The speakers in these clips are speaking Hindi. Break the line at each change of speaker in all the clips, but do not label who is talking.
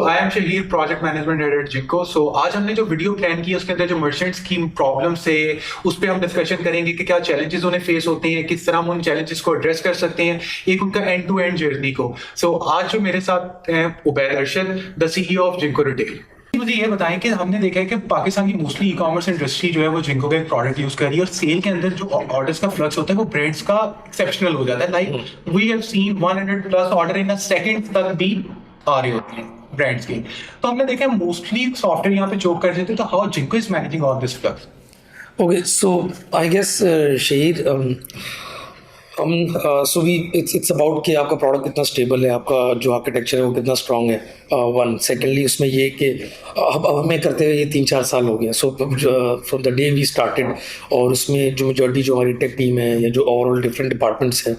I am Shahir, project management head at Jinko. So आज हमने जो वीडियो प्लान की है उसके अंदर जो मर्चेंट्स की प्रॉब्लम्स है उस पर हम डिस्कशन करेंगे कि क्या चैलेंजेस उन्हें फेस होते हैं, किस तरह हम उन चैलेंजेस को एड्रेस कर सकते हैं, एक उनका एंड टू एंड जर्नी को। सो आज जो मेरे साथ हैं Ubaid Arshad, the CEO of Zinco retail. मुझे ये बताएं कि हमने देखा है कि पाकिस्तान की मोस्टली ई कॉमर्स इंडस्ट्री जो है वो जिंको का एक प्रोडक्ट यूज कर रही है, और सेल के अंदर जो ऑर्डर्स का फ्लक्स होता है वो ब्रांड्स का एक्सेप्शनल हो जाता है। Like we have seen 100 plus order in a second तक भी आ रहे होते हैं ब्रांड्स के। तो हमने देखा है मोस्टली सॉफ्टवेयर यहाँ पे चोक कर देते हैं। तो how Zinco is managing all this flux?
Okay, so I guess Shahid, so it's about कि आपका प्रोडक्ट कितना स्टेबल है, आपका जो आर्किटेक्चर है वो कितना स्ट्रांग है। वन सेकेंडली उसमें ये कि अब हमें करते हुए ये 3-4 साल हो गया। So from the day we started, और उसमें जो मेजॉरिटी जो हमारी टेक टीम है या जो ओवरऑल डिफरेंट डिपार्टमेंट्स हैं,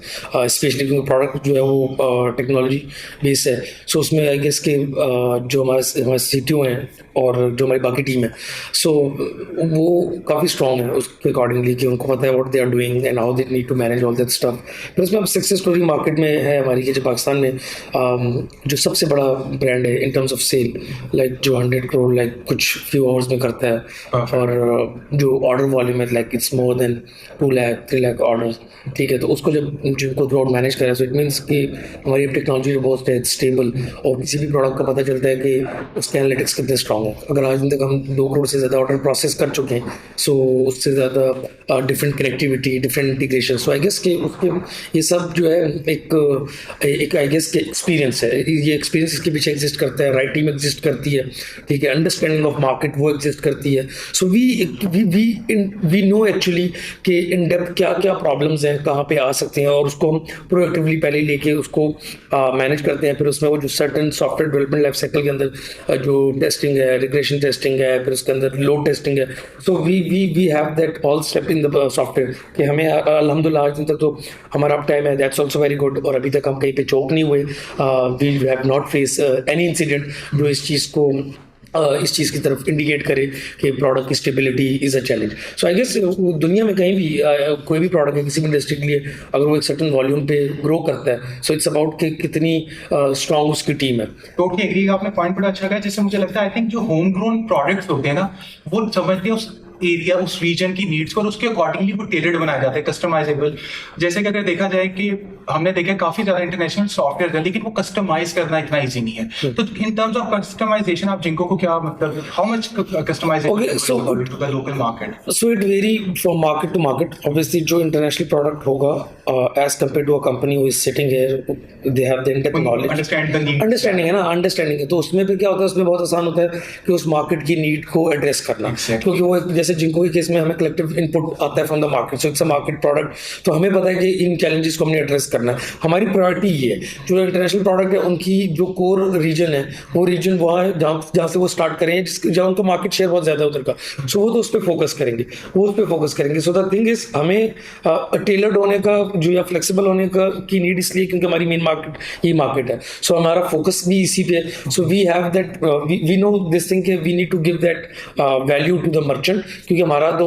स्पेशली क्योंकि प्रोडक्ट जो है वो टेक्नोलॉजी बेस्ड है। सो उसमें आई गेस के जो हमारे CTO हैं और जो हमारी बाकी टीम है, सो वो काफ़ी स्ट्रॉन्ग है उसके अकॉर्डिंगली कि उनको पता है what they are doing and how they need to manage all that stuff. फिर उसमें अब सक्सेस स्टोरी मार्केट में है हमारी कि जो पाकिस्तान में जो सबसे बड़ा ब्रांड है in terms of sale, like जो 100 करोड़ लाइक कुछ फ्यू आवर्स में करता है, और जो ऑर्डर वॉल्यूम है like it's more than 2 lakh 3 lakh order, ठीक है। तो उसको जब जिनको थ्रू आउट मैनेज करें, सो इट मीन्स कि हमारी टेक्नोलॉजी जो बहुत स्टेबल, और किसी भी प्रोडक्ट का पता चलता है कि उसके एनालिटिक्स कितने स्ट्रॉन्ग है। अगर आज तक हम 2 करोड़ से ज़्यादा ऑर्डर प्रोसेस कर चुके हैं, सो उससे ज़्यादा different connectivity, different integration, so I guess कि उसके ये सब जो है एक आई गेस के एक्सपीरियंस है। ये एक्सपीरियंस इसके पीछे एग्जिस्ट करता है, राइट टीम एग्जिस्ट करती है, ठीक है, अंडरस्टैंडिंग ऑफ मार्केट वो एग्जिस्ट करती है। सो वी नो एक्चुअली कि इन डेप्थ क्या क्या प्रॉब्लम्स हैं, कहाँ पे आ सकते हैं, और उसको हम प्रोएक्टिवली पहले लेके उसको मैनेज करते हैं। फिर उसमें वो जो certain software development life cycle के अंदर जो टेस्टिंग है, रिग्रेशन टेस्टिंग है, फिर उसके अंदर लोड टेस्टिंग है। So we have that all step in the software कि हमें अल्हम्दुलिल्लाह आज दिन तक तो हमारा अप टाइम है, दैट्स ऑल्सो वेरी गुड, और अभी तक हम कहीं पे चौक नहीं हुए। We have not face any incident जो इस चीज़ की तरफ इंडिकेट करे कि प्रोडक्ट की stability is a challenge. So I guess दुनिया में कहीं भी कोई भी प्रोडक्ट है किसी भी इंडस्ट्री के लिए, अगर वो एक सर्टन वॉल्यूम पे ग्रो करता है, सो इट्स अबाउट कि कितनी स्ट्रांग उसकी टीम है।
टोटली एग्री, आपने पॉइंट बड़ा अच्छा कहा। जिससे मुझे लगता है आई थिंक जो होम ग्रोन प्रोडक्ट्स होते हैं ना, वो समझते हैं उस एरिया, उस रीजन की नीड्स को, और उसके अकॉर्डिंगली वो टेलर्ड बनाया जाता है, कस्टमाइजेबल। जैसे कि अगर देखा जाए कि हमने देखा काफी ज्यादा इंटरनेशनल सॉफ्टवेयर है, लेकिन वो कस्टमाइज करना इतना इजी नहीं है। तो इन टर्म्स ऑफ कस्टमाइजेशन आप जिनको को क्या मतलब, how much customization to the local market?
So it vary from market to market. Obviously जो इंटरनेशनल प्रोडक्ट होगा as compare to a company who is sitting here, they have the in depth knowledge, understanding है ना, अंडरस्टैंडिंग है। तो उसमें फिर क्या होता है, उसमें बहुत आसान होता है कि उस मार्केट की नीड को एड्रेस करना, क्योंकि वो जैसे जिनको के केस में हमें कलेक्टिव इनपुट आता है from the market, so it's a market product. तो हमें पता है कि इन चैलेंजेस को हमने एड्रेस करना है। हमारी प्रायोरिटी ये है, जो इंटरनेशनल प्रोडक्ट है उनकी जो कोर रीजन है, वो रीजन वहाँ है जहाँ से वो स्टार्ट करेंगे, जहाँ उनका मार्केट शेयर बहुत ज़्यादा है उधर का। सो वो तो उस पर फोकस करेंगे, सो द थिंग इज हमें टेलर्ड होने का जो या फ्लेक्सिबल होने का की नीड इसलिए क्योंकि हमारी मेन मार्केट ये मार्केट है। सो हमारा फोकस भी इसी पे है। So we have that, we know this thing, we need to give that value to the merchant, क्योंकि हमारा तो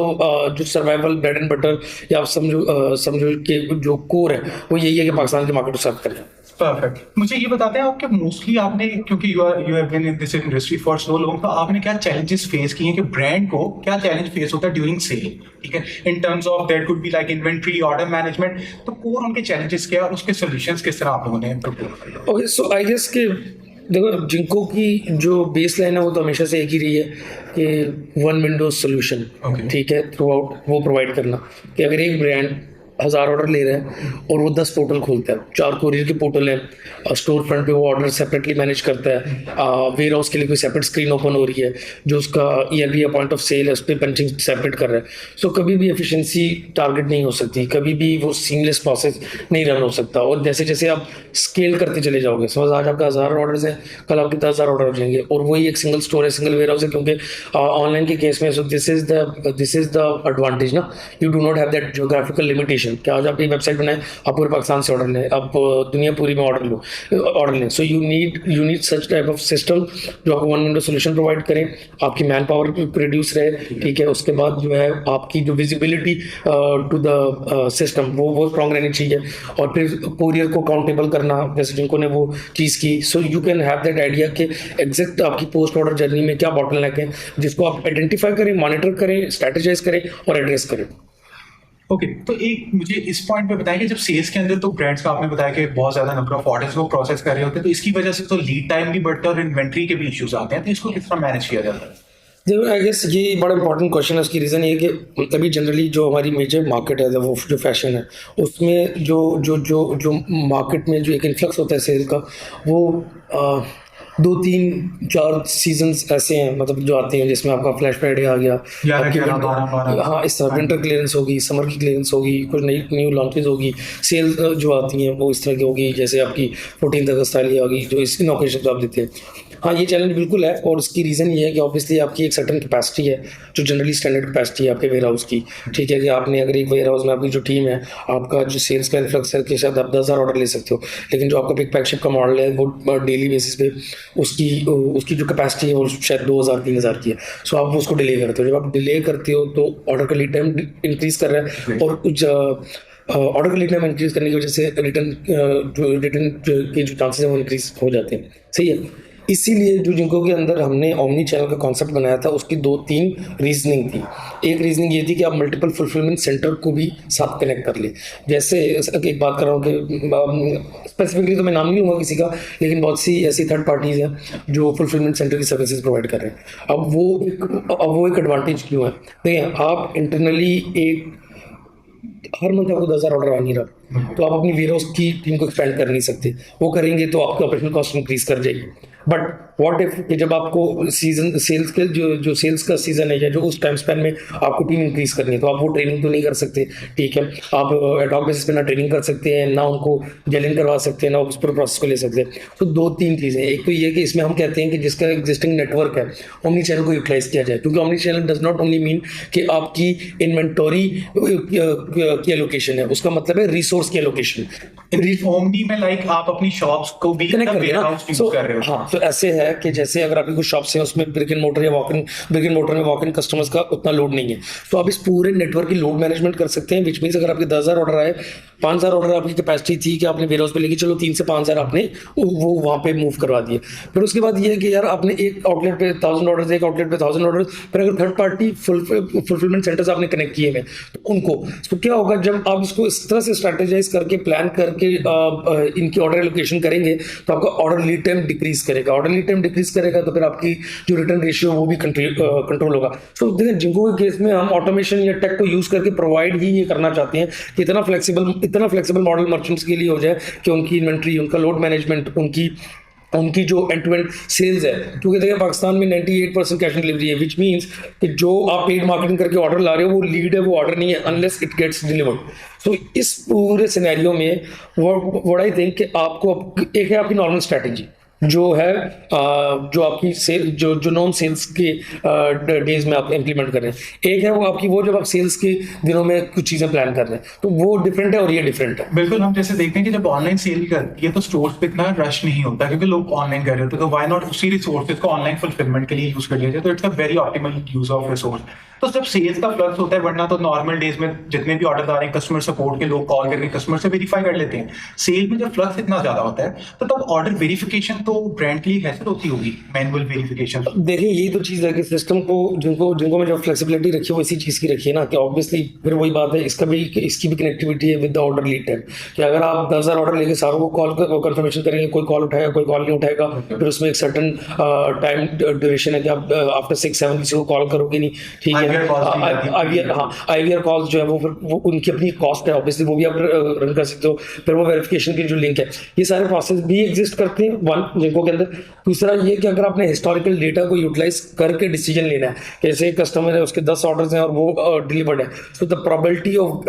जो सर्वाइवल ब्रेड एंड बटर या आप समझो कि जो कोर है वो यही है कि पाकिस्तान के मार्केट को सर्व करें।
परफेक्ट। मुझे ये बताते हैं आपके मोस्टली आपने, क्योंकि you have been in this industry for so long, तो आपने क्या चैलेंजेस फेस किए हैं कि ब्रांड को क्या चैलेंज फेस होता है ड्यूरिंग सेल, ठीक है, in terms of that could be like inventory, order management. तो कोर उनके चैलेंजेस क्या और उसके सॉल्यूशंस किस तरह आप लोगों ने propose?
Okay, so I guess कि देखो जिंको की जो बेस लाइन है वो तो हमेशा से एक ही रही है कि वन विंडोज सोल्यूशन, ठीक है, थ्रू आउट वो प्रोवाइड करना। कि अगर एक ब्रांड 1000 ऑर्डर ले रहा है और वो 10 पोर्टल खोलता है, 4 कोरियर के पोर्टल हैं, स्टोर फ्रंट पे वो ऑर्डर सेपरेटली मैनेज करता है, वेयर हाउस के लिए कोई सेपरेट स्क्रीन ओपन हो रही है, जो उसका ERP या पॉइंट ऑफ सेल है उस पर पंचिंग सेपरेट कर रहा है। सो कभी भी एफिशिएंसी टारगेट नहीं हो सकती, कभी भी वो सीमलेस प्रोसेस नहीं रन हो सकता। और जैसे जैसे आप स्केल करते चले जाओगे, समझ आज आपका 1000 ऑर्डर्स हैं, कल आपके 10,000 ऑर्डर हो जाएंगे, और वही एक सिंगल स्टोर है, सिंगल वेयर हाउस है, क्योंकि ऑनलाइन के केस में so this is the advantage ना, you do not have that geographical limitation location, कि आज आपकी वेबसाइट बनाए, आप पूरे पाकिस्तान से ऑर्डर लें, आप दुनिया पूरी में ऑर्डर लें। So you need such type of system जो आपको वन विंडो सोल्यूशन प्रोवाइड करें, आपकी मैन पावर प्रोड्यूस रहे, ठीक है। उसके बाद जो है आपकी जो विजिबिलिटी टू द सिस्टम वो स्ट्रॉन्ग रहनी चाहिए, और फिर कोरियर को काउंटेबल करना, जैसे जिनको ने वो चीज़ की। So you can have that idea कि एग्जैक्ट आपकी पोस्ट ऑर्डर जर्नी में क्या बॉटलनेक है, जिसको आप आइडेंटिफाई करें, मॉनिटर करें, स्ट्रैटेजाइज करें और एड्रेस करें।
ओके तो एक मुझे इस पॉइंट पे बताएं कि जब सेल्स के अंदर तो ब्रांड्स का आपने बताया कि बहुत ज्यादा नंबर ऑफ ऑर्डर्स वो प्रोसेस कर रहे होते हैं, तो इसकी वजह से तो लीड टाइम भी बढ़ता है और इन्वेंट्री के भी इश्यूज आते हैं, तो इसको किस तरह मैनेज किया जाता है?
देखो आई गेस ये बड़ा इंपॉर्टेंट क्वेश्चन है। उसकी रीज़न ये कि तभी जनरली जो हमारी मेजर मार्केट है, वो जो फैशन है, उसमें जो मार्केट में जो एक इन्फ्लक्स होता है सेल का, वो 2-3-4 सीजन्स ऐसे हैं, मतलब जो आते हैं जिसमें आपका फ्लैश फ्राइडे आ गया, आपकी हाँ इस तरह विंटर क्लियरेंस होगी, समर की क्लियरेंस होगी, कुछ नई न्यू लॉन्चेज होगी, सेल जो आती हैं वो इस तरह की होगी, जैसे आपकी 14 अगस्त वाली होगी जो इस इन ओकेजन पर आप देते हैं। हाँ ये चैलेंज बिल्कुल है, और उसकी रीज़न ये है कि ऑब्वियसली आपकी एक सर्टन कैपेसिटी है जो जनरली स्टैंडर्ड कैपेसिटी है आपके वेयर हाउस की, ठीक है। कि आपने अगर एक वेयर हाउस में आपकी जो टीम है, आपका जो सेल्स का इन्फ्लक्स है कि शायद आप 10,000 ऑर्डर ले सकते हो, लेकिन जो आपका पिक पैक शिप का मॉडल है वो डेली बेसिस पे उसकी जो कैपेसिटी है वो शायद 2,000-3,000 की है। सो आप उसको डिले करते हो। जब आप डिले करते हो तो ऑर्डर का लीड टाइम इंक्रीज कर रहा है, और कुछ ऑर्डर का लीड टाइम इंक्रीज करने की वजह से रिटर्न के जो चांसेस हैं वो इंक्रीज हो जाते हैं, सही है। इसीलिए जो जिनको के अंदर हमने ओमनी चैनल का कॉन्सेप्ट बनाया था, उसकी 2-3 रीजनिंग थी। एक रीजनिंग ये थी कि आप मल्टीपल फुलफिलमेंट सेंटर को भी साथ कनेक्ट कर ले। जैसे एक बात कर रहा हूँ कि स्पेसिफिकली तो मैं नाम नहीं लूँगा किसी का, लेकिन बहुत सी ऐसी थर्ड पार्टीज़ हैं जो फुलफिलमेंट सेंटर की सर्विसेज प्रोवाइड कर रहे हैं। अब वो एक एडवांटेज क्यों है? देखिए, आप इंटरनली हर मंथ आपको 10,000 ऑर्डर आ नहीं रहा, तो आप अपनी वेयर हाउस की टीम को एक्सपेंड कर नहीं सकते। वो करेंगे तो आपकी ऑपरेशनल कॉस्ट इंक्रीज कर जाएगी। बट व्हाट इफ कि जब आपको सीजन सेल्स के जो सेल्स का सीजन है, या जो उस टाइम स्पेन में आपको टीम इंक्रीज करनी है, तो आप वो ट्रेनिंग तो नहीं कर सकते, ठीक है। आप एडॉक बेसिस पे ना ट्रेनिंग कर सकते हैं, ना उनको जेलिंग करवा सकते हैं, ना उस पूरे प्रोसेस को ले सकते हैं। तो 2-3 चीज़ें, एक तो ये कि इसमें हम कहते हैं कि जिसका एग्जिस्टिंग नेटवर्क है, ओमनी चैनल को यूटिलाइज किया जाए, क्योंकि omni channel does not only mean कि आपकी इन्वेंटरी की एलोकेशन है, उसका मतलब है रिसोर्स की एलोकेशन।
ओमनी में लाइक आप अपनी शॉप्स को भी
कनेक्ट कर
वेयर हाउस यूज कर रहे हो।
हाँ, तो ऐसे है कि जैसे अगर आपकी कुछ शॉप्स हैं उसमें ब्रिक एंड मोटर में वॉक इन कस्टमर्स का उतना लोड नहीं है, तो आप इस पूरे नेटवर्क की लोड मैनेजमेंट कर सकते हैं। विच मीन्स अगर आपके 10,000 ऑर्डर आए, 5,000 ऑर्डर आपकी कैपेसिटी थी कि आपने वेयर हाउस पे लेके चलो 3 से 5,000 आपने वो वहाँ पे मूव करवा दिए। फिर उसके बाद ये है कि यार आपने एक आउटलेट पे 1,000 ऑर्डर, एक आउटलेट पे 1,000 ऑर्डर, फिर अगर थर्ड पार्टी फुलफिलमेंट सेंटर्स आपने कनेक्ट किए हैं तो उनको, तो क्या होगा जब आप इसको इस तरह से स्ट्रैटेजाइज करके प्लान करके इनकी ऑर्डर एलोकेशन करेंगे, तो आपका ऑर्डर लीड टाइम डिक्रीज करेगा। ऑर्डर लीड टाइम डिक्रीज करेगा तो फिर आपकी जो रिटर्न रेशियो वो भी कंट्रोल होगा। सो देखिए, जिनको के केस में हम ऑटोमेशन या टेक को यूज करके प्रोवाइड ही ये करना चाहते हैं कि इतना फ्लेक्सिबल मॉडल मर्चेंट्स के लिए हो जाए कि उनकी इन्वेंट्री, उनका लोड मैनेजमेंट, उनकी जो एंड टू एंड सेल्स है, क्योंकि देखिए पाकिस्तान में 98% कैश ऑन डिलीवरी है, विच मीन्स कि जो आप पेड मार्केटिंग करके ऑर्डर ला रहे हो वो लीड है, वो ऑर्डर नहीं है अनलेस इट गेट्स डिलीवर्ड। सो इस पूरे सिनेरियो में व्हाट आई थिंक कि आपको एक है आपकी नॉर्मल स्ट्रैटेजी जो है जो आपकी सेल जो नॉन सेल्स के डेज में आप इम्प्लीमेंट कर रहे हैं। एक है वो आपकी वो जब आप सेल्स के दिनों में कुछ चीज़ें प्लान कर रहे हैं, तो वो डिफरेंट है और ये डिफरेंट है।
बिल्कुल, हम जैसे देखते हैं कि जब ऑनलाइन सेल करती है तो स्टोर्स पे इतना रश नहीं होता क्योंकि लोग ऑनलाइन कर रहे होते हैं, तो व्हाई नॉट उसी रिसोर्सेज को ऑनलाइन फुलफिलमेंट के लिए यूज कर लिया जाए, तो it's a very optimal use of resource. तो जब सेल्स का फ्लक्स होता है, वरना तो नॉर्मल डेज में जितने भी ऑर्डर आ रहे हैं कस्टमर सपोर्ट के लोग कॉल करके कस्टमर से वेरीफाई कर लेते हैं। सेल में जब फ्लक्स इतना ज्यादा होता है तो तब ऑर्डर वेरिफिकेशन तो ब्रांड के लिए कैसे होती होगी, मैनुअल वेरिफिकेशन?
देखिए, यही तो चीज़ है कि सिस्टम को जिनको में जो फ्लेक्सिबिलिटी रखी है वो इसी चीज़ की रखी है ना, कि ऑब्वियसली फिर वही बात है, इसकी भी कनेक्टिविटी है with the order lead time, कि अगर आप 10,000 ऑर्डर लेके सारों को कॉल कंफर्मेशन करेंगे, कोई कॉल उठाएगा कोई कॉल नहीं उठाएगा, फिर उसमें एक सर्टन टाइम ड्यूरेशन है कि आप आफ्टर 6-7 किसी को कॉल करोगे नहीं, ठीक है। IVR कॉल्स जो है वो उनकी अपनी कॉस्ट है, ऑब्वियसली वो भी आप रन कर सकते हो। फिर वो वेरिफिकेशन की जो लिंक है, ये सारे प्रोसेस भी एग्जिस्ट करते हैं। वन जिनको के अंदर। दूसरा ये कि अगर आपने हिस्टोरिकल डेटा को यूटिलाइज करके डिसीजन लेना है, कैसे कस्टमर है उसके 10 ऑर्डर्स हैं और वो डिलीवर्ड है, so the probability of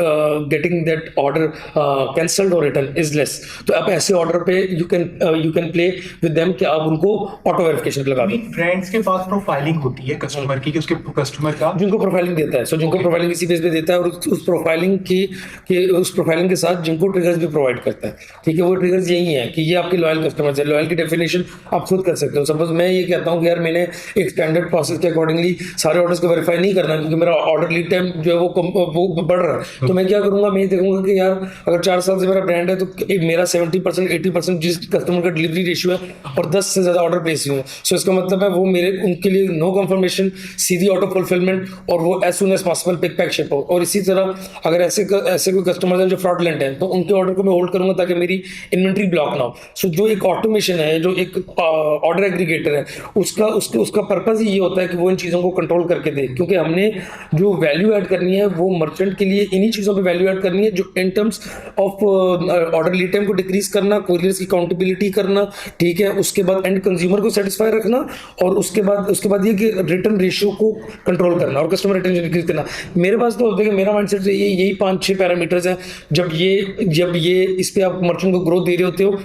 getting that order cancelled और रिटर्न इज लेस। तो आप ऐसे ऑर्डर पे you can play with them कि आप उनको ऑटो वेरिफिकेशन पे लगा दो।
ब्रांड्स के पास प्रोफाइलिंग होती है कस्टमर की कि उसके कस्टमर का
जिनको प्रोफाइलिंग देता है, सो जिनको प्रोफाइलिंग इसी बेस पे देता है और उस प्रोफाइलिंग उस प्रोफाइलिंग के साथ जिनको ट्रिगर्स भी प्रोवाइड करता है। ठीक है, वो ट्रिगर्स यही है कि ये आपके लॉयल कस्टमर्स है। लॉयल की डेफिनेशन आप खुद कर सकते हो। सपोज मैं ये कहता हूँ कि यार मैंने एक स्टैंडर्ड प्रोसेस के अकॉर्डिंगली सारे ऑर्डर्स को वेरीफाई नहीं करना क्योंकि मेरा ऑर्डर लीड टाइम जो है वो बढ़ रहा है, तो मैं क्या करूंगा, मैं देखूंगा कि यार अगर 4 साल से मेरा ब्रांड है तो मेरा 70% 80% जिस कस्टमर का डिलीवरी रेशियो है और 10 से ज़्यादा ऑर्डर प्लेस हुए हैं, सो इसका मतलब है वो मेरे उनके लिए नो कंफर्मेशन, सीधी ऑटो फुलफिलमेंट और वो as soon as possible pick pack ship हो। और इसी तरह अगर ऐसे कोई कस्टमर हैं जो फ्रॉडलेंट हैं तो उनके ऑर्डर को मैं होल्ड करूंगा ताकि मेरी इन्वेंट्री ब्लॉक ना हो। सो जो एक ऑटोमेशन है, जो एक ऑर्डर एग्रीगेटर है, उसका पर्पज ही ये होता है कि वो इन चीज़ों को कंट्रोल करके दे, क्योंकि हमने जो वैल्यू ऐड करनी है वो मर्चेंट के लिए इन्हीं चीज़ों पे वैल्यू ऐड करनी है, जो इन terms of order lead time को डिक्रीज करना, कोरियर्स की काउंटेबिलिटी करना, ठीक है, उसके बाद एंड कंज्यूमर को सेटिस्फाई रखना और उसके बाद ये कि रिटर्न रेशियो को कंट्रोल करना और कस्टमर रिटेंशन डिक्रीज करना। मेरे पास तो देखिए मेरा माइंडसेट से यही 5-6 पैरामीटर्स हैं। जब ये इस पे आप मर्चेंट को ग्रोथ दे रहे होते हो,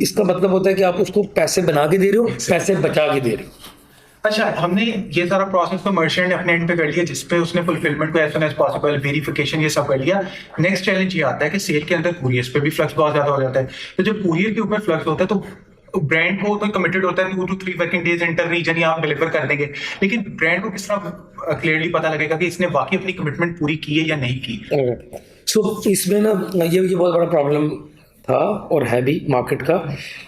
इसका मतलब होता है कि आप उसको पैसे बना के दे रहे हो, पैसे बचा के दे रहे हो।
अच्छा, हमने ये सारा प्रोसेस तो मर्चेंट ने अपने एंड पे कर लिया, जिसपे उसने फुलफिलमेंट को as soon as possible, verification ये सब कर लिया। नेक्स्ट चैलेंज ये आता है कि सेल के अंदर कुरियर्स पे भी फ्लक्स बहुत ज्यादा हो जाता है। तो जब कुरियर के ऊपर फ्लक्स होता है तो ब्रांड को तो कमिटेड होता है 2 to 3 working days inter region ही आप डिलीवर कर देंगे, लेकिन ब्रांड को किस तरह क्लियरली पता लगेगा कि इसने वाकई अपनी कमिटमेंट पूरी की है या नहीं की?
सो इसमें ना ये बहुत बड़ा प्रॉब्लम था और है भी मार्केट का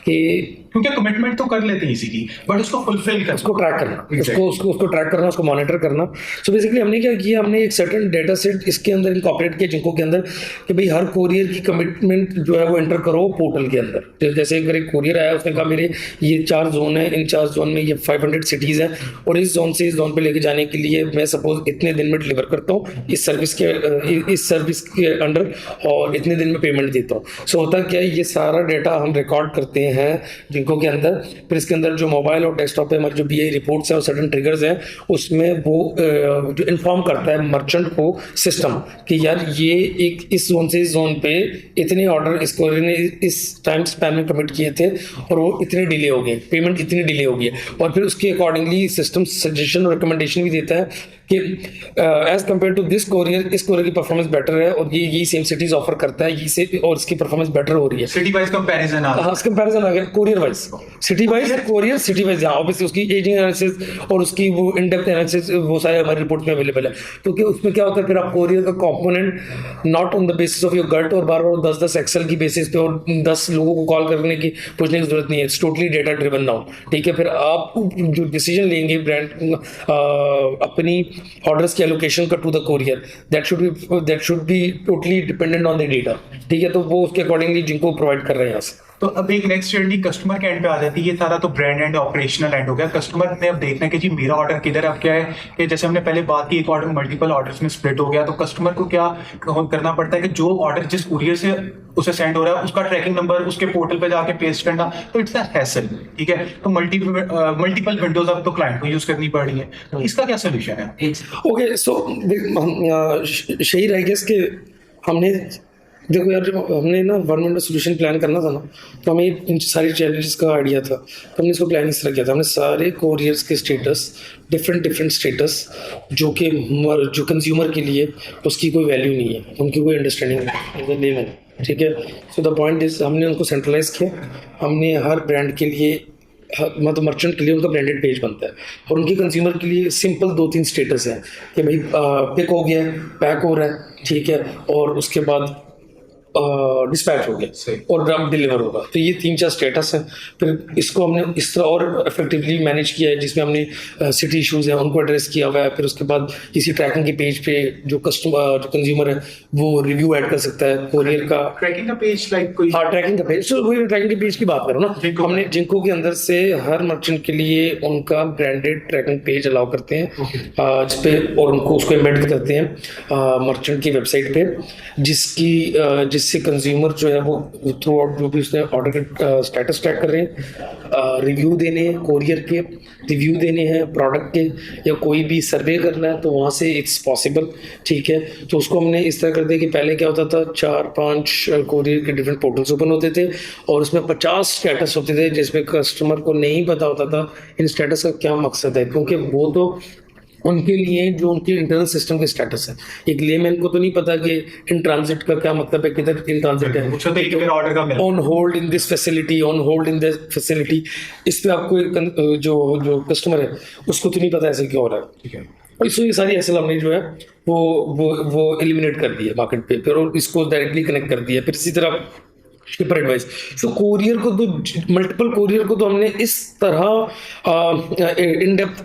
कि
क्योंकि कमिटमेंट तो कर लेते हैं इसी की, बट उसको फुलफिल करना,
उसको ट्रैक करना, उसको ट्रैक करना, उसको मॉनिटर करना। सो बेसिकली हमने क्या किया, हमने एक सर्टेन डेटा सेट इसके अंदर इनकॉर्पोरेट किया जिनको के अंदर कि भाई हर कोरियर की कमिटमेंट जो है वो एंटर करो पोर्टल के अंदर। तो जैसे अगर एक कोरियर आया, उसने कहा मेरे ये 4 जोन है, इन 4 जोन में ये 500 सिटीज़ हैं और इस जोन से इस जोन पे लेके जाने के लिए मैं सपोज इतने दिन में डिलीवर करता हूँ इस सर्विस के अंडर और इतने दिन में पेमेंट देता हूँ। सो होता क्या है, ये सारा डेटा हम रिकॉर्ड करते हैं जिनको के अंदर, फिर इसके अंदर जो मोबाइल और डेस्कटॉप पे हमारे जो BI रिपोर्ट्स हैं और सर्टेन ट्रिगर्स हैं उसमें वो जो इन्फॉर्म करता है मर्चेंट को सिस्टम कि यार ये एक इस जोन से इस जोन पे इतने ऑर्डर इस कोरियर ने इस टाइम स्पैन में कमिट किए थे और वो इतने डिले हो गए, पेमेंट इतनी डिले हो गई है, और फिर उसके अकॉर्डिंगली सिस्टम सजेशन और रिकमेंडेशन भी देता है कि as compare to this courier, इस कोरियर की परफॉर्मेंस बेटर है और ये सेम सिटीज ऑफर करता है ये से और इसकी परफॉर्मेंस बेटर हो रही है।
सिटी वाइज कंपैरिजन
कंपैरिजन आ गया, courier wise, city wise, courier city wise. हाँ, ऑब्वियसली उसकी एजिंग एनालिसिस और उसकी वो इन डेप्थ एनालिसिस वो सारे हमारी रिपोर्ट में अवेलेबल है। क्योंकि उसमें क्या होता है, फिर आप कोरियर का component not on the basis of your gut और बार 10 एक्सेल की बेसिस पे और 10 लोगों को कॉल करने की पूछने की जरूरत नहीं है। It's totally data driven now, ठीक है। फिर आप जो डिसीजन लेंगे ब्रांड अपनी ऑर्डर्स की एलोकेशन का to the courier, that should be totally dependent on the data, ठीक है। तो वो उसके अकॉर्डिंगली जिनको प्रोवाइड कर रहे हैं यहाँ से।
तो अब एक नेक्स्ट जर्नी कस्टमर के एंड पे आ जाती है। ये सारा तो ब्रांड एंड ऑपरेशनल एंड हो गया। कस्टमर ने अब देखना है कि जी मेरा ऑर्डर किधर है। अब क्या है कि जैसे हमने पहले बात की, एक ऑर्डर मल्टीपल ऑर्डर्स में स्प्लिट हो गया, तो कस्टमर को क्या करना पड़ता है कि जो ऑर्डर जिस कुरियर से उसे सेंड हो रहा है उसका ट्रैकिंग नंबर उसके पोर्टल पे जाके पेस्ट करना, तो इट्स अ हैसल, ठीक है। तो मल्टीपल विंडोज अब तो क्लाइंट को यूज करनी पड़ रही है, तो इसका क्या सोल्यूशन है?
ओके, सो सही रहेगा इसके हमने देखो यार, जब हमने ना 1 विंडो सोल्यूशन प्लान करना था ना, तो हमें इन सारी चैलेंजेस का आइडिया था, तो हमने इसको प्लान इस तरह किया था। हमने सारे कोरियर्स के स्टेटस, डिफरेंट स्टेटस जो कंज्यूमर के लिए उसकी कोई वैल्यू नहीं है, उनकी कोई अंडरस्टैंडिंग नहीं है, ठीक है। सो द पॉइंट इज हमने उनको सेंट्रलाइज किया। हमने हर ब्रांड के लिए मतलब मर्चेंट के लिए उनका ब्रांडेड पेज बनता है और उनके कंज्यूमर के लिए सिंपल 2-3 स्टेटस है कि भाई पिक हो गया, पैक हो रहा है, ठीक है, और उसके बाद डिस्पैच हो गया और ड्रम डिलीवर होगा। तो ये 3-4 स्टेटस है। फिर इसको हमने इस तरह और इफेक्टिवली मैनेज किया है जिसमें हमने सिटी इशूज़ हैं उनको एड्रेस किया हुआ है। फिर उसके बाद इसी ट्रैकिंग के पेज पे जो कंज्यूमर है वो रिव्यू ऐड कर सकता है कोरियर का।
ट्रैकिंग का पेज लाइक कोई?
हाँ, ट्रैकिंग का पेज। सो वही ट्रैकिंग के पेज की बात करो ना, हमने जिनको के अंदर से हर मर्चेंट के लिए उनका ब्रांडेड ट्रैकिंग पेज अलाउ करते हैं जिसपे और उनको उसको एम्बेड करते हैं मर्चेंट की वेबसाइट पे, जिससे जिससे कंज्यूमर जो है वो थ्रू आउट जो भी उसने ऑर्डर के स्टेटस ट्रैक कर रहे हैं, रिव्यू देने हैं कोरियर के, रिव्यू देने हैं प्रोडक्ट के, या कोई भी सर्वे करना है तो वहाँ से इट्स पॉसिबल। ठीक है, तो उसको हमने इस तरह कर दिया कि पहले क्या होता था 4-5 कोरियर के डिफरेंट पोर्टल्स ओपन होते थे और उसमें 50 स्टेटस होते थे जिसमें कस्टमर को नहीं पता होता था इन स्टेटस का क्या मकसद है, क्योंकि वो तो उनके लिए जो उनके इंटरनल सिस्टम के स्टेटस है। एक लेमैन को तो नहीं पता कि इन ट्रांजिट का क्या मतलब है, किधर इन ट्रांजिट है,
ऑर्डर का
on hold in this facility, on hold in this facility. इस पे आपको जो कस्टमर है उसको तो नहीं पता ऐसे क्यों हो रहा है।
ठीक है,
इसमें ये सारी एसएल हमने जो है वो एलिमिनेट कर दिया मार्केट पे, फिर और इसको डायरेक्टली कनेक्ट कर दिया। फिर इसी तरह शिपर एडवाइस, तो कोरियर को तो मल्टीपल कोरियर को तो हमने इस तरह इन डेप्थ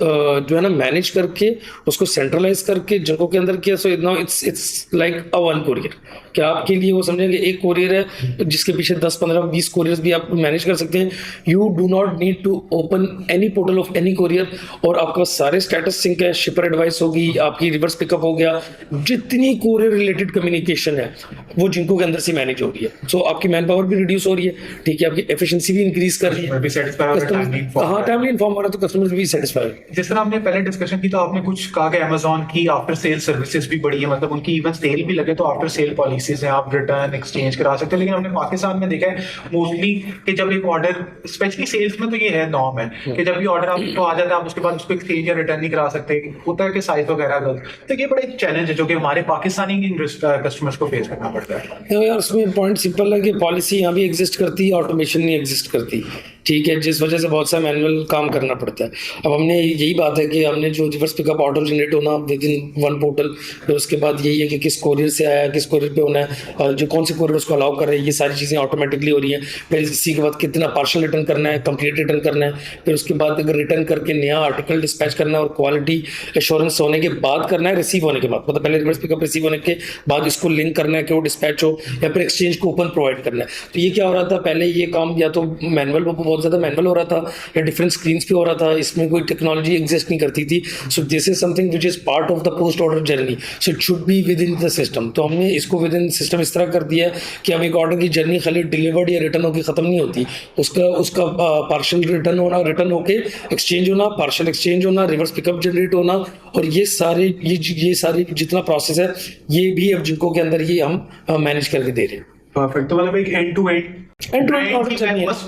जो है ना मैनेज करके उसको सेंट्रलाइज करके जगहों के अंदर किया। So now it's like a one courier. क्या आपके लिए वो समझेंगे एक कोरियर है जिसके पीछे 10-15-20 कोरियर्स भी आप मैनेज कर सकते हैं। You do not need to open any portal of any courier, और आपका सारे स्टेटस सिंक है। शिपर एडवाइस होगी, आपकी रिवर्स पिकअप हो गया, जितनी कोरियर रिलेटेड कम्युनिकेशन है वो जिनको के अंदर से मैनेज हो रही है। सो आपकी मैन पावर भी रिड्यूस हो रही है, ठीक है, आपकी एफिशिएंसी भी इंक्रीज कर रही है, हाँ टाइमली इन्फॉर्म हो रहा है तो कस्टमर्स भी सेटिस्फाइड।
जिस तरह हमने पहले डिस्कशन की तो आपने कुछ कहा कि अमेजोन की आफ्टर सेल सर्विसेज भी बढ़ी है, मतलब उनकी इवन सेल भी लगे तो आफ्टर सेल पॉलिसीज हैं, आप रिटर्न एक्सचेंज करा सकते हैं। लेकिन हमने पाकिस्तान में देखा है मोस्टली कि जब एक ऑर्डर, स्पेशली सेल्स में तो ये है नॉर्म है कि जब भी ऑर्डर आपको आ जाता है आप उसके बाद उसको एक्सचेंज या रिटर्न नहीं करा सकते, होता है कि साइज वगैरह गलत। तो ये बड़ा एक चैलेंज है जो कि हमारे पाकिस्तानी कस्टमर्स को फेस करना पड़ता है।
यार उसमें पॉइंट सिंपल है कि पॉलिसी यहाँ भी एग्जिस्ट करती है, ऑटोमेशन नहीं एग्जिस्ट करती, ठीक है, जिस वजह से बहुत सा मैनुअल काम करना पड़ता है। अब हमने यही बात है कि हमने जो रिवर्स पिकअप ऑर्डर जनरेट होना विद इन वन पोर्टल, फिर उसके बाद यही है कि किस कोरियर से आया, किस कोरियर पे होना है, और जो कौन से कोरियर उसको अलाउ कर रहे हैं, ये सारी चीज़ें ऑटोमेटिकली हो रही हैं। फिर इसी के बाद कितना पार्शल रिटर्न करना है, कंप्लीट रिटर्न करना है, फिर उसके बाद अगर रिटर्न करके नया आर्टिकल डिस्पैच करना है और क्वालिटी एश्योरेंस होने के बाद करना है, रिसीव होने के बाद, मतलब पहले रिवर्स पिकअप रिसीव होने के बाद इसको लिंक करना है कि वो डिस्पैच हो, या फिर एक्सचेंज को ओपन प्रोवाइड करना है। तो ये क्या हो रहा था, पहले ये काम या तो मैनुअल, बहुत ज़्यादा मैनुअल हो रहा था, या डिफरेंट स्क्रीन्स पे हो रहा था, इसमें कोई टेक्नोलॉजी एग्जिस्ट नहीं करती थी। सो this is something which is part of the post order journey, so it should be with in the system. तो हमने इसको विद इन सिस्टम इस तरह कर दिया है कि अब एक ऑर्डर की जर्नी खाली डिलीवर्ड या रिटर्न होकर खत्म नहीं होती, उसका पार्शल रिटर्न होना, रिटर्न होके एक्सचेंज होना, पार्शल एक्सचेंज होना, रिवर्स पिकअप जनरेट होना, और ये सारे जितना प्रोसेस है ये भी अब जिनको के अंदर ये हम मैनेज करके दे रहे हैं।
परफेक्ट। तो मतलब एक एंड टू एंड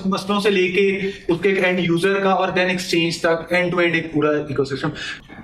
मसलों से लेके उसके एंड यूजर का और देन एक्सचेंज तक एंड टू एंड एक पूरा ecosystem.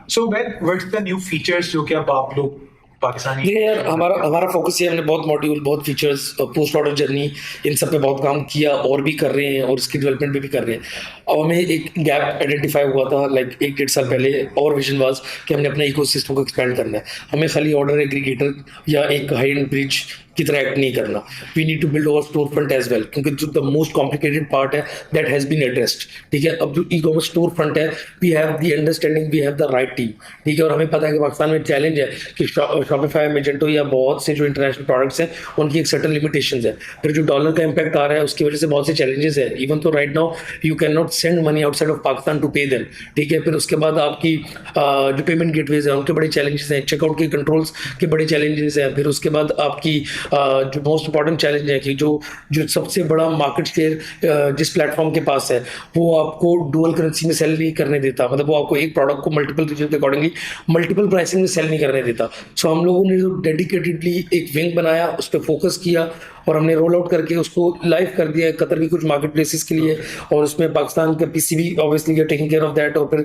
So what's the new features जो कि अब आप लोग पाकिस्तानी,
देखिए यार, हमारा फोकस है, हमने बहुत मॉड्यूल, बहुत फीचर्स, पोस्ट ऑर्डर जर्नी, इन सब पे बहुत काम किया और भी कर रहे हैं, और इसकी डेवलपमेंट भी कर रहे हैं। अब हमें एक गैप आइडेंटिफाई हुआ था लाइक 1-1.5 साल पहले, और विजन वाज कि हमने अपना इकोसिस्टम को एक्सपेंड करना है। हमें खाली ऑर्डर एग्रीगेटर या एक हाई एंड ब्रिज की तरह एक्ट नहीं करना, we need to build our storefront as well, क्योंकि जो द मोस्ट कॉम्प्लिकेटेड पार्ट है दैट हैज बीन एड्रेस्ड, ठीक है। अब जो ई कॉमर्स स्टोर फ्रंट है, we have the understanding, we have the right team, ठीक है, और हमें पता है कि पाकिस्तान में चैलेंज है कि शॉपिफाई, मैजेंटो या बहुत से जो इंटरनेशनल प्रोडक्ट्स हैं उनकी एक सर्टन लिमिटेशंस है। फिर जो डॉलर का इम्पैक्ट आ रहा है उसकी वजह से बहुत से चैलेंजेस है। इवन तो right now you can not send money outside of Pakistan to pay them, ठीक है। फिर उसके बाद आपकी जो पेमेंट गेटवेज है उनके बड़े चैलेंजेस हैं, चेकआउट के कंट्रोल्स के बड़े चैलेंजेस हैं। फिर उसके बाद आपकी जो मोस्ट इंपॉर्टेंट चैलेंज है कि जो सबसे बड़ा मार्केट शेयर जिस प्लेटफॉर्म के पास है वो आपको डुअल करेंसी में सेल नहीं करने देता, मतलब वो आपको एक प्रोडक्ट को मल्टीपल रीजन के अकॉर्डिंगली मल्टीपल प्राइसिंग में सेल नहीं करने देता। सो हम लोगों ने जो डेडिकेटेडली एक विंग बनाया, उस पर फोकस किया और हमने रोल आउट करके उसको लाइव कर दिया कतर की कुछ मार्केट प्लेसेस के लिए, और उसमें पाकिस्तान का PCB obviously we are taking care of that. और फिर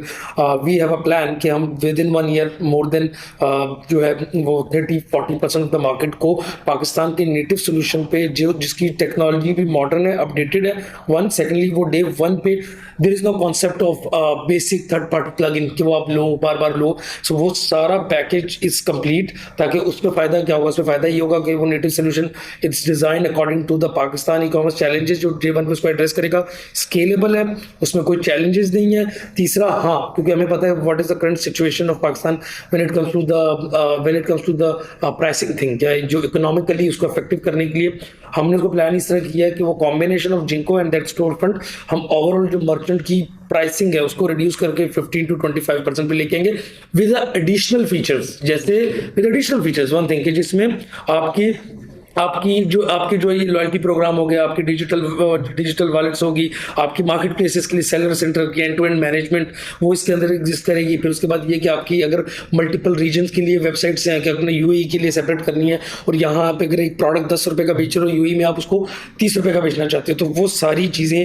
वी हैव अ प्लान कि हम within 1 year more than जो है वो 30-40% ऑफ द मार्केट को पाकिस्तान के नेटिव सोल्यूशन पे, जो जिसकी टेक्नोलॉजी भी मॉडर्न है, अपडेटेड है, वन सेकेंडली वो डे 1 पे there is no concept of basic third party plugin कि वो आप लो बार बार लो। सो वो सारा पैकेज इज कंप्लीट, ताकि उसमें फ़ायदा क्या होगा, उसमें फ़ायदा ये होगा कि वो native solution it's design according to the Pakistan e-commerce challenges जो डे 1 पे उसको एड्रेस करेगा, स्केलेबल है, उसमें कोई चैलेंजेस नहीं है। तीसरा, हाँ, क्योंकि हमें पता है what is the current situation of Pakistan when it comes to the pricing thing, क्या जो इकोनॉमिकली उसको इफेक्टिव करने के लिए हमने उसको प्लान इस तरह किया है कि वो combination of Zinco and that storefront हम ओवरऑल जो मर्चेंट की प्राइसिंग है उसको रिड्यूस करके 15 to 25% पे लेके आएंगे विद एडिशनल फीचर्स। जैसे with additional features one thing कि जिसमें आपकी आपकी जो ये लॉयल्टी प्रोग्राम हो गया, आपकी डिजिटल वॉलेट्स होगी, आपकी मार्केट प्लेसेस के लिए सेलर सेंटर की एंड टू एंड मैनेजमेंट वो इसके अंदर एग्जिस्ट करेगी। फिर उसके बाद ये कि आपकी अगर मल्टीपल रीजन्स के लिए वेबसाइट्स हैं कि आपने यूएई के लिए सेपरेट करनी है और यहाँ आप अगर एक प्रोडक्ट 10 रुपये का बेच रहे हो, यूएई में आप उसको 30 रुपये का बेचना चाहते हो, तो वो सारी चीज़ें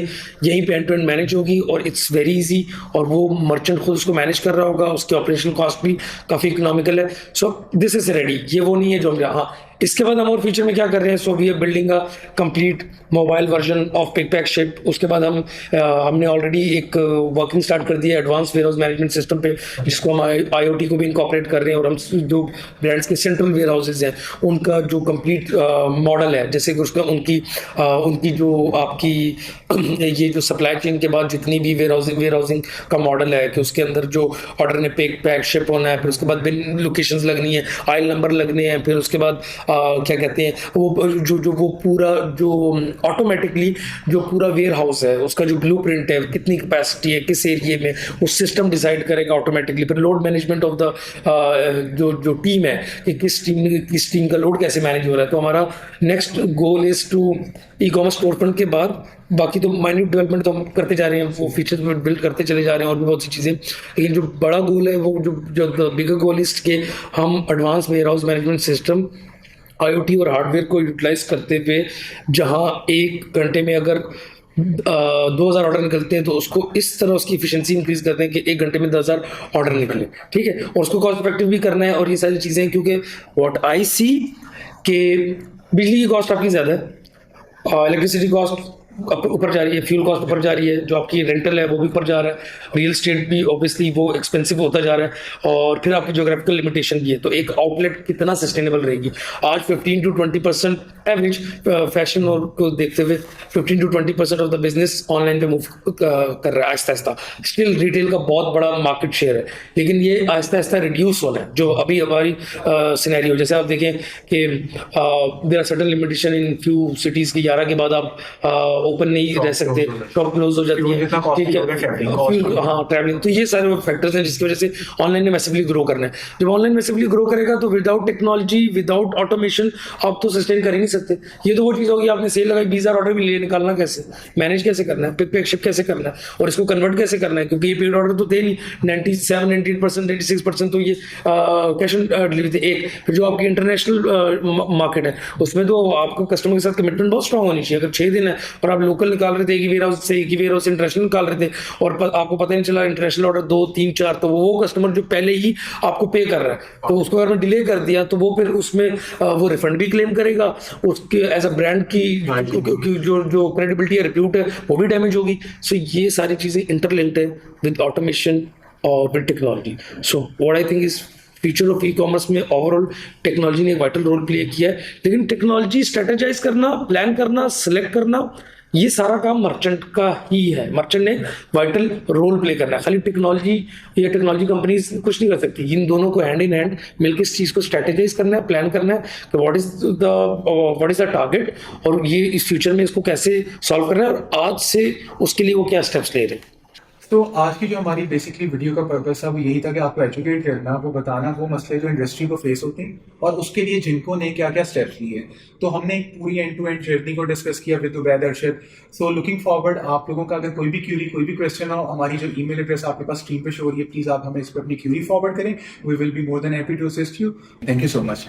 यहीं पे एंड टू एंड मैनेज होगी और इट्स वेरी इजी। और वो मर्चेंट खुद उसको मैनेज कर रहा होगा, उसके ऑपरेशन कॉस्ट भी काफ़ी इकोनॉमिकल है। सो दिस इज रेडी। ये वो नहीं है जो हम हाँ इसके बाद हम और फीचर में क्या कर रहे हैं। So we are building a complete mobile version of pick pack ship. उसके बाद हमने ऑलरेडी एक वर्किंग स्टार्ट कर दिया advance warehouse management system पे, जिसको हम आईओटी को भी इनकॉर्पोरेट कर रहे हैं। और हम जो ब्रांड्स के सेंट्रल वेयर हाउसेज हैं उनका जो कंप्लीट मॉडल है, जैसे कि उसका उनकी जो आपकी ये जो सप्लाई चेन के बाद जितनी भी वेयर हाउसिंग का मॉडल है कि उसके अंदर जो ऑर्डर ने पिक पैक शिप होना है, फिर उसके बाद बिन लोकेशंस लगनी है, आइल नंबर लगने हैं, फिर उसके बाद क्या कहते हैं वो पूरा जो ऑटोमेटिकली जो पूरा वेयर हाउस है उसका जो ब्लूप्रिंट है, कितनी कैपेसिटी है, किस एरिया में, वो सिस्टम डिसाइड करेगा ऑटोमेटिकली। फिर लोड मैनेजमेंट ऑफ द जो टीम है कि किस टीम का लोड कैसे मैनेज हो रहा है। तो हमारा next goal is to e commerce storefront के बाद बाकी तो माइन्यूट डेवलपमेंट तो हम करते जा रहे हैं, वो फीचर्स बिल्ड करते चले जा रहे हैं और भी बहुत सी चीज़ें। लेकिन जो बड़ा गोल है वो जो बिगर गोल इज के हम advance warehouse management system IoT और हार्डवेयर को यूटिलाइज करते हुए, जहां 1 घंटे में अगर 2000 ऑर्डर निकलते हैं तो उसको इस तरह उसकी एफिशिएंसी इंक्रीज करते हैं कि 1 घंटे में 10,000 ऑर्डर निकले। ठीक है, और उसको कॉस्ट इफेक्टिव भी करना है और ये सारी चीज़ें, क्योंकि व्हाट आई सी कि बिजली की कॉस्ट आपकी ज़्यादा है, इलेक्ट्रिसिटी कॉस्ट ऊपर जा रही है, फ्यूल कॉस्ट ऊपर जा रही है, जो आपकी रेंटल है वो भी ऊपर जा रहा है, रियल एस्टेट भी ऑब्वियसली वो एक्सपेंसिव होता जा रहा है, और फिर आपकी ज्योग्राफिकल लिमिटेशन भी है। तो एक आउटलेट कितना सस्टेनेबल रहेगी? आज 15 to 20% एवरेज फैशन और को देखते हुए 15 to 20% of the business online पे मूव कर रहा है आहिस्ता आहिस्ता। स्टिल रिटेल का बहुत बड़ा मार्केट शेयर है, लेकिन ये आहिस्ता आहिस्ता रिड्यूस होना है। जो अभी हमारी सिनेरियो, जैसे आप देखें कि there are certain limitation in few cities की 11 के बाद आप ओपन नहीं रह सकते, शॉप क्लोज हो जाती है, ठीक है, हाँ ट्रैवलिंग। तो ये सारे फैक्टर्स हैं जिसकी वजह से ऑनलाइन ने मैसिवली ग्रो करना है। जब ऑनलाइन मैसिवली ग्रो करेगा तो विदाउट टेक्नोलॉजी, विदाउट ऑटोमेशन आप तो सस्टेन कर ही नहीं सकते। ये तो वो चीज़ होगी, आपने सेल लगाई, 20,000 ऑर्डर भी लिए, निकालना कैसे, मैनेज कैसे करना है, पिक पैक शिप कैसे करना है, और इसको कन्वर्ट कैसे करना है, क्योंकि ये पेड ऑर्डर तो थे नहीं। 97-98%, 96% तो ये कैश ऑन डिलीवरी थे। एक फिर जो आपकी इंटरनेशनल मार्केट है उसमें तो आपको कस्टमर के साथ कमिटमेंट बहुत स्ट्रांग होनी चाहिए। अगर 6 दिन है और आप लोकल निकाल रहे थे एक ही वेयर हाउस से, एक ही वेयर हाउस से इंटरनेशनल निकाल रहे थे और आपको पता नहीं चला इंटरनेशनल ऑर्डर 2, 3, 4, तो वो कस्टमर जो पहले ही आपको पे कर रहा है, तो उसको अगर मैं डिले कर दिया तो वो फिर उसमें वो रिफंड भी क्लेम करेगा, उसके एज अ ब्रांड की जो क्रेडिबिलिटी है, रिप्यूट है, वो भी डैमेज होगी। सो ये सारी चीज़ें इंटरलिंक्ड है विद ऑटोमेशन और with technology. So what I think is future of e commerce में ओवरऑल टेक्नोलॉजी ने एक वाइटल रोल प्ले किया है। लेकिन टेक्नोलॉजी स्ट्रेटेजाइज करना, प्लान करना, सिलेक्ट करना, ये सारा काम मर्चेंट का ही है। मर्चेंट ने वाइटल रोल प्ले करना है, खाली टेक्नोलॉजी या टेक्नोलॉजी कंपनीज कुछ नहीं कर सकती। इन दोनों को हैंड इन हैंड मिलकर इस चीज़ को स्ट्रेटेजाइज करना है, प्लान करना है कि व्हाट इज द टारगेट और ये इस फ्यूचर में इसको कैसे सॉल्व करना है और आज से उसके लिए वो क्या स्टेप्स ले रहे हैं।
तो आज की जो हमारी बेसिकली वीडियो का पर्पस था वो यही था कि आपको एजुकेट करना, वो बताना वो मसले जो इंडस्ट्री को फेस होते हैं और उसके लिए जिनको ने क्या क्या स्टेप्स लिए। तो हमने एक पूरी एंड टू एंड जर्नी को डिस्कस किया with Ubaid Arshad. So looking forward, आप लोगों का अगर कोई भी क्यूरी, कोई भी क्वेश्चन हो, हमारी जो ईमेल एड्रेस आपके पास स्क्रीन पे शो हो रही है, प्लीज़ आप हमें इस पर अपनी क्यूरी फॉरवर्ड करें। We will be more than happy to assist you. Thank you so much.